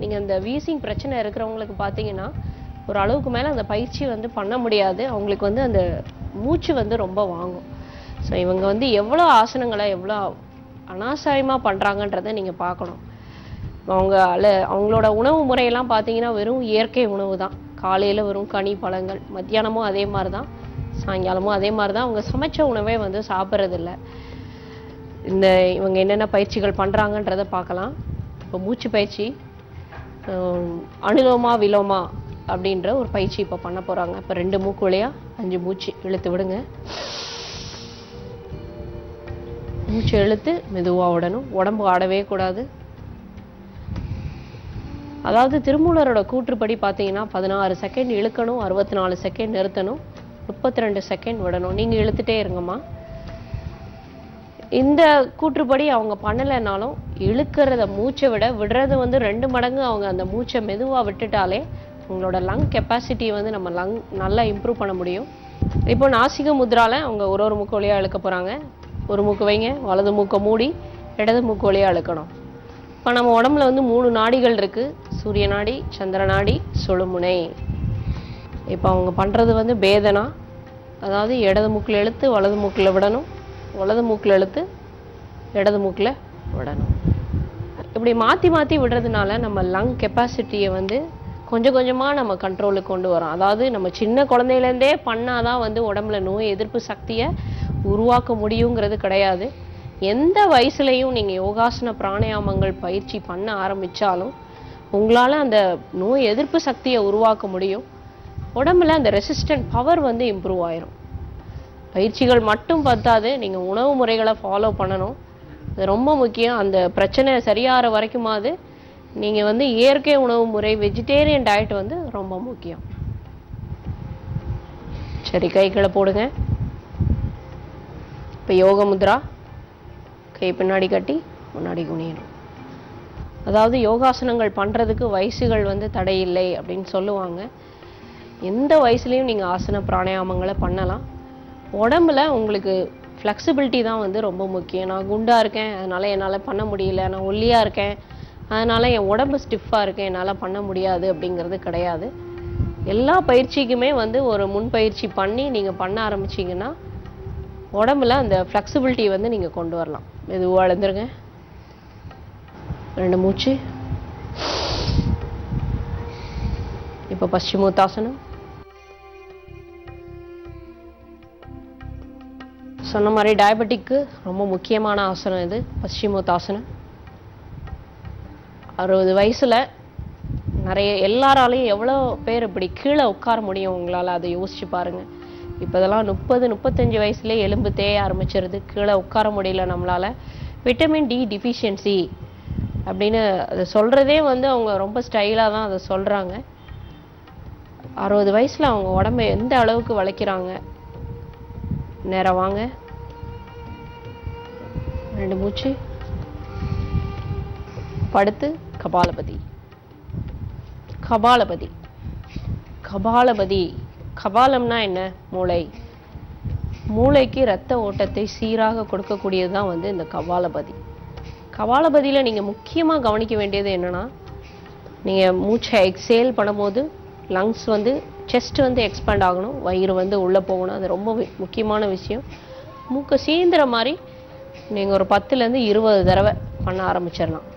நீங்க அந்த வீசிங் பிரச்சனை இருக்கிறவங்களுக்கு பார்த்தீங்கன்னா ஒரு அளவுக்கு மேல அந்த பயிற்சி வந்து பண்ண முடியாது. அவங்களுக்கு வந்து அந்த மூச்சு வந்து ரொம்ப வாங்கும். ஸோ இவங்க வந்து எவ்வளோ ஆசனங்களை எவ்வளோ அனாவசியமா பண்றாங்கன்றதை நீங்க பார்க்கணும். அவங்களோட உணவு முறையெல்லாம் பார்த்தீங்கன்னா வெறும் இயற்கை உணவு தான். காலையில வெறும் கனி பழங்கள், மத்தியானமும் அதே மாதிரி தான், சாயங்காலமும் அதே மாதிரி தான். அவங்க சமைச்ச உணவே வந்து சாப்பிட்றதில்ல. இவங்க என்னென்ன பயிற்சிகள் பண்றாங்கன்றதை பார்க்கலாம். இப்போ மூச்சு பயிற்சி, அனுலோமா விலோமா அப்படின்ற ஒரு பயிற்சி இப்போ பண்ண போறாங்க. இப்போ 2 மூக்கு வழியா 5 மூச்சு இழுத்து விடுங்க. மூச்சு இழுத்து மெதுவா விடணும். உடம்பு ஆடவே கூடாது. அதாவது திருமூலரோட கூற்றுப்படி பார்த்தீங்கன்னா 16 செகண்ட் இழுக்கணும், 64 செகண்ட் நிறுத்தணும், 32 செகண்ட் விடணும். நீங்க இழுத்துட்டே இருங்கம்மா. இந்த கூற்றுப்படி அவங்க பண்ணலைன்னாலும் இழுக்கிறத மூச்சை விட விடுறது வந்து 2 மடங்கு அவங்க அந்த மூச்சை மெதுவா விட்டுட்டாலே உங்களோட லங் கெப்பாசிட்டி வந்து நம்ம லங் நல்லா இம்ப்ரூவ் பண்ண முடியும். இப்போ நாசிக முத்ரால அவங்க ஒரு மூக்கு வழியா இழுக்க போறாங்க. ஒரு மூக்கு வைங்க, வலது மூக்கை மூடி இடது மூக்கு வழியா இழுக்கணும். இப்போ நம்ம உடம்புல வந்து 3 நாடிகள் இருக்கு. சூரிய நாடி, சந்திர நாடி, சுழுமுனை. இப்போ அவங்க பண்றது வந்து பேதனா, அதாவது இடது மூக்கில் இழுத்து வலது மூக்கில் விடணும், வலது மூக்கில் இழுத்து இடது மூக்கில் விடணும். இப்படி மாற்றி மாற்றி விடுறதுனால நம்ம லங் கெப்பாசிட்டியை வந்து கொஞ்சம் கொஞ்சமாக நம்ம கண்ட்ரோலுக்கு கொண்டு வரோம். அதாவது நம்ம சின்ன குழந்தையிலேருந்தே பண்ணாதான் வந்து உடம்புல நோய் எதிர்ப்பு சக்தியை உருவாக்க முடியுங்கிறது கிடையாது. எந்த வயசுலையும் நீங்கள் யோகாசன பிராணாயாமங்கள் பயிற்சி பண்ண ஆரம்பித்தாலும் உங்களால் அந்த நோய் எதிர்ப்பு சக்தியை உருவாக்க முடியும். உடம்புல அந்த ரெசிஸ்டன்ட் பவர் வந்து இம்ப்ரூவ் ஆயிரும். பயிற்சிகள் மட்டும் பத்தாது, நீங்கள் உணவு முறைகளை ஃபாலோ பண்ணணும். அது ரொம்ப முக்கியம். அந்த பிரச்சனை சரியாகிற வரைக்குமாவது நீங்கள் வந்து இயற்கை உணவு முறை, வெஜிடேரியன் டயட் வந்து ரொம்ப முக்கியம். சரி, கைகளை போடுங்க. இப்போ யோக முத்ரா, கை பின்னாடி கட்டி முன்னாடி குனியணும். அதாவது யோகாசனங்கள் பண்ணுறதுக்கு வயசுகள் வந்து தடையில்லை அப்படின்னு சொல்லுவாங்க. எந்த வயசுலையும் நீங்கள் ஆசன பிராணாயாமங்களை பண்ணலாம். உடம்புல உங்களுக்கு ஃப்ளெக்சிபிலிட்டி தான் வந்து ரொம்ப முக்கியம். நான் குண்டாக இருக்கேன் அதனால என்னால் பண்ண முடியல, நான் ஒல்லியாக இருக்கேன் அதனால என் உடம்பு ஸ்டிஃபாக இருக்கேன் என்னால் பண்ண முடியாது அப்படிங்கிறது கிடையாது. எல்லா பயிற்சிக்குமே வந்து ஒரு முன்பயிற்சி பண்ணி நீங்கள் பண்ண ஆரம்பிச்சிங்கன்னா உடம்புல அந்த ஃப்ளெக்சிபிலிட்டி வந்து நீங்கள் கொண்டு வரலாம். மெதுவாக எழுந்துருங்க. 2 மூச்சு. இப்போ பஸ்சிமோத்தாசனம். சொன்ன மாதிரி டயபெட்டிக்கு ரொம்ப முக்கியமான ஆசனம் இது, பஸ்சிமோத்தாசனம். 60 வயசுல எல்லாராலையும் எவ்வளோ பேர் இப்படி கீழே உட்கார முடியும் உங்களால்? அதை யோசிச்சு பாருங்க. இப்போ இதெல்லாம் 30-35 வயசுலேயே எலும்பு தேய ஆரம்பிச்சிருது, கீழே உட்கார முடியல நம்மளால. விட்டமின் டி டிஃபிஷியன்சி அப்படின்னு அதை சொல்றதே வந்து அவங்க ரொம்ப ஸ்டைலாக தான் அதை சொல்றாங்க. 60 வயசுல அவங்க உடம்பை எந்த அளவுக்கு வளைக்கிறாங்க. நேரம் வாங்க. 2 மூச்சு. படுத்து கபாலபதி. கபாலபதி கபாலபதி கபாலம்னா என்ன? மூளை. மூளைக்கு இரத்த ஓட்டத்தை சீராக கொடுக்கக்கூடியது தான் வந்து இந்த கபாலபதி. கபாலபதியில் நீங்கள் முக்கியமாக கவனிக்க வேண்டியது என்னன்னா, நீங்கள் மூச்சை எக்ஸேல் பண்ணும்போது லங்ஸ் வந்து செஸ்ட் வந்து எக்ஸ்பேண்ட் ஆகணும், வயிறு வந்து உள்ளே போகணும். அது ரொம்ப முக்கியமான விஷயம். மூக்கை சீந்துற மாதிரி நீங்கள் ஒரு 10லேருந்து 20 தடவை பண்ண ஆரம்பிச்சிடலாம்.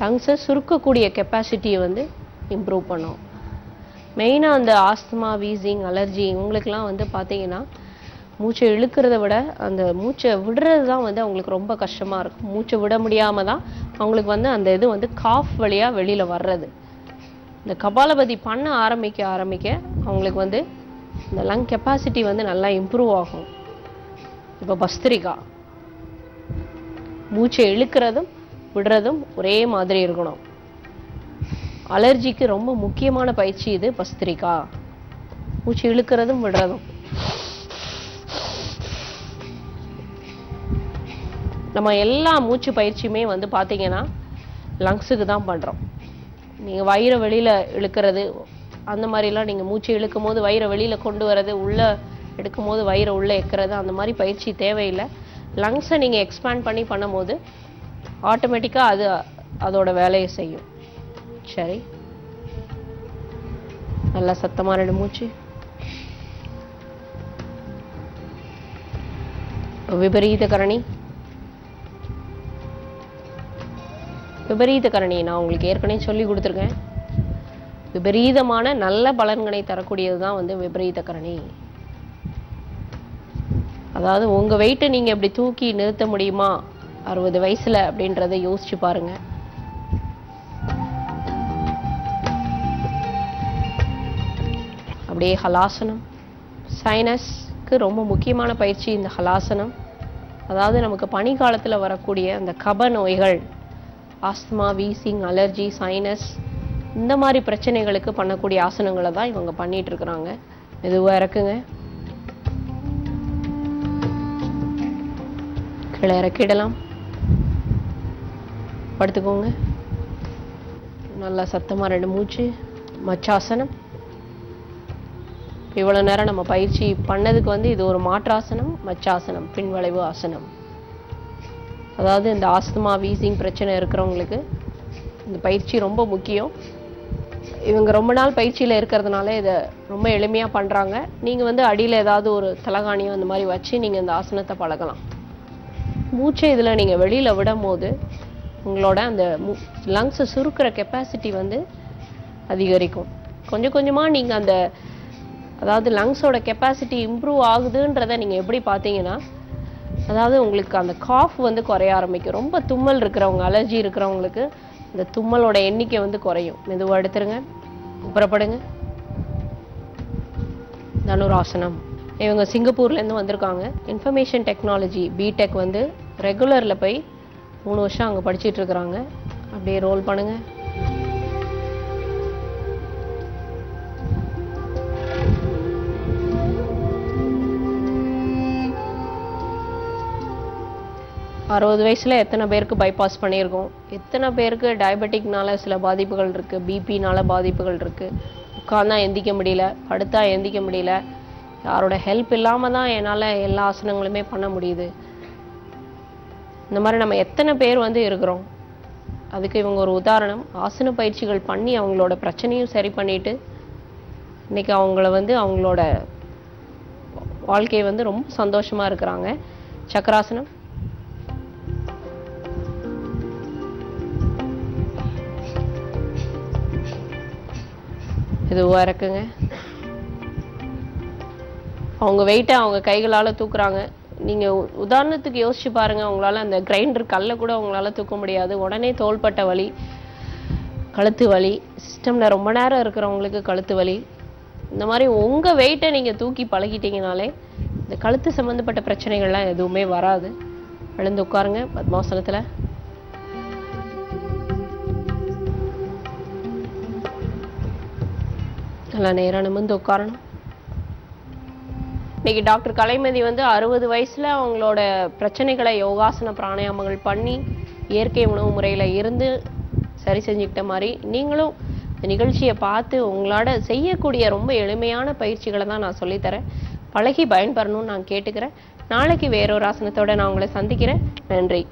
லங்ஸை சுருக்கக்கூடிய கெப்பாசிட்டியை வந்து இம்ப்ரூவ் பண்ணும். மெயினாக அந்த ஆஸ்துமா, வீசிங், அலர்ஜி இவங்களுக்கெல்லாம் வந்து பார்த்தீங்கன்னா மூச்சை இழுக்கிறத விட அந்த மூச்சை விடுறது தான் வந்து அவங்களுக்கு ரொம்ப கஷ்டமாக இருக்கும். மூச்சை விட முடியாமல் தான் அவங்களுக்கு வந்து அந்த இது வந்து காஃப் வழியாக வெளியில் வர்றது. இந்த கபாலபதி பண்ண ஆரம்பிக்க அவங்களுக்கு வந்து இந்த லங் கெப்பாசிட்டி வந்து நல்லா இம்ப்ரூவ் ஆகும். இப்போ பஸ்திரிகா, மூச்சை இழுக்கிறதும் விடுறதும் ஒரே மாதிரி இருக்கணும். அலர்ஜிக்கு ரொம்ப முக்கியமான பயிற்சி இது பஸ்திரிகா. மூச்சு இழுக்கிறதும் விடுறதும். நம்ம எல்லா மூச்சு பயிற்சியுமே வந்து பார்த்தீங்கன்னா லங்ஸுக்கு தான் பண்ணுறோம். நீங்கள் வயிறை வெளியில் இழுக்கிறது அந்த மாதிரிலாம் நீங்கள் மூச்சு இழுக்கும் போது வயிறை வெளியில் கொண்டு வர்றது, உள்ளே எடுக்கும் போது வயிறை உள்ளே எக்கிறது, அந்த மாதிரி பயிற்சி தேவையில்லை. லங்ஸை நீங்கள் எக்ஸ்பேண்ட் பண்ணி பண்ணும்போது ஆட்டோமேட்டிக்காக அது அதோட வேலையை செய்யும். சரி, நல்லா சத்தமா 2 மூச்சு. விபரீத கரணி. விபரீத கரணி நான் உங்களுக்கு ஏற்கனவே சொல்லி கொடுத்துருக்கேன். விபரீதமான நல்ல பலன்களை தரக்கூடியது தான் வந்து விபரீத கரணி. அதாவது உங்க வெயிட்டை நீங்க இப்படி தூக்கி நிறுத்த முடியுமா 60 வயசுல அப்படின்றத யோசிச்சு பாருங்க. அப்படியே ஹலாசனம். சைனஸ்க்கு ரொம்ப முக்கியமான பயிற்சி இந்த ஹலாசனம். அதாவது நமக்கு பனிக்காலத்துல வரக்கூடிய அந்த கப நோய்கள், ஆஸ்துமா, வீசிங், அலர்ஜி, சைனஸ், இந்த மாதிரி பிரச்சனைகளுக்கு பண்ணக்கூடிய ஆசனங்களை தான் இவங்க பண்ணிட்டு இருக்கிறாங்க. மெதுவா இறக்குங்க, கீழே இறக்கிடலாம். படுத்துக்கோங்க, நல்லா சத்தமா 2 மூச்சு. மச்சாசனம். இவ்வளவு நேரம் நம்ம பயிற்சி பண்ணதுக்கு வந்து இது ஒரு மாற்றாசனம். மச்சாசனம், பின்வளைவு ஆசனம். அதாவது இந்த ஆஸ்துமா, வீசிங் பிரச்சனை இருக்கிறவங்களுக்கு இந்த பயிற்சி ரொம்ப முக்கியம். இவங்க ரொம்ப நாள் பயிற்சியில் இருக்கிறதுனால இதை ரொம்ப எளிமையாக பண்ணுறாங்க. நீங்கள் வந்து அடியில் ஏதாவது ஒரு தலகாணியோ அந்த மாதிரி வச்சு நீங்கள் இந்த ஆசனத்தை பழகலாம். மூச்சை இதில் நீங்கள் வெளியில் விடும் போது உங்களோட அந்த லங்ஸை சுருக்கிற கெப்பாசிட்டி வந்து அதிகரிக்கும். கொஞ்சம் கொஞ்சமாக நீங்கள் அந்த அதாவது லங்ஸோட கெப்பாசிட்டி இம்ப்ரூவ் ஆகுதுன்றதை நீங்கள் எப்படி பார்த்தீங்கன்னா, அதாவது உங்களுக்கு அந்த காஃப் வந்து குறைய ஆரம்பிக்கும். ரொம்ப தும்மல் இருக்கிறவங்க, அலர்ஜி இருக்கிறவங்களுக்கு இந்த தும்மலோட எண்ணிக்கை வந்து குறையும். மெதுவாக எடுத்துருங்க, புறப்படுங்க. தனுராசனம். இவங்க சிங்கப்பூர்லேருந்து வந்திருக்காங்க. இன்ஃபர்மேஷன் டெக்னாலஜி பிடெக் வந்து ரெகுலரில் போய் 3 வருஷம் அங்கே படிச்சுட்டு இருக்கிறாங்க. அப்படியே ரோல் பண்ணுங்க. அறுபது வயசுல எத்தனை பேருக்கு பைபாஸ் பண்ணியிருக்கோம், எத்தனை பேருக்கு டயபெட்டிக்னால சில பாதிப்புகள் இருக்கு, பிபினால பாதிப்புகள் இருக்கு, உட்கார்ந்தா எந்திக்க முடியல, படுத்தா எந்திக்க முடியல, யாரோட ஹெல்ப் இல்லாம தான் என்னால் எல்லா ஆசனங்களுமே பண்ண முடியுது. இந்த மாதிரி நம்ம எத்தனை பேர் வந்து இருக்கிறோம். அதுக்கு இவங்க ஒரு உதாரணம். ஆசன பயிற்சிகள் பண்ணி அவங்களோட பிரச்சனையும் சரி பண்ணிட்டு இன்னைக்கு அவங்கள வந்து அவங்களோட வாழ்க்கையை வந்து ரொம்ப சந்தோஷமா இருக்கிறாங்க. சக்கராசனம். இதுவா இருக்குங்க. அவங்க வெயிட்டை அவங்க கைகளால் தூக்குறாங்க. நீங்கள் உதாரணத்துக்கு யோசிச்சு பாருங்கள். அவங்களால அந்த கிரைண்டர் கல்லை கூட அவங்களால தூக்க முடியாது. உடனே தோள்பட்ட வலி, கழுத்து வலி, சிஸ்டமில் ரொம்ப நேரம் இருக்கிறவங்களுக்கு கழுத்து வலி. இந்த மாதிரி உங்கள் வெயிட்டை நீங்கள் தூக்கி பழகிட்டீங்கனாலே இந்த கழுத்து சம்மந்தப்பட்ட பிரச்சனைகள்லாம் எதுவுமே வராது. எழுந்து உட்காருங்க பத்மாசனத்தில். நல்லா நேராக நிமிர்ந்து உட்காரணும். இன்னைக்கு டாக்டர் கலைமதி வந்து 60 வயசுல அவங்களோட பிரச்சனைகளை யோகாசன பிராணாயாமங்கள் பண்ணி இயற்கை உணவு முறையில் இருந்து சரி செஞ்சுக்கிட்ட மாதிரி நீங்களும் இந்த நிகழ்ச்சியை பார்த்து உங்களோட செய்யக்கூடிய ரொம்ப எளிமையான பயிற்சிகளை தான் நான் சொல்லித்தரேன். பழகி பயன்பெறணும்னு நான் கேட்டுக்கிறேன். நாளைக்கு வேறொரு ஆசனத்தோட நான் உங்களை சந்திக்கிறேன். நன்றி.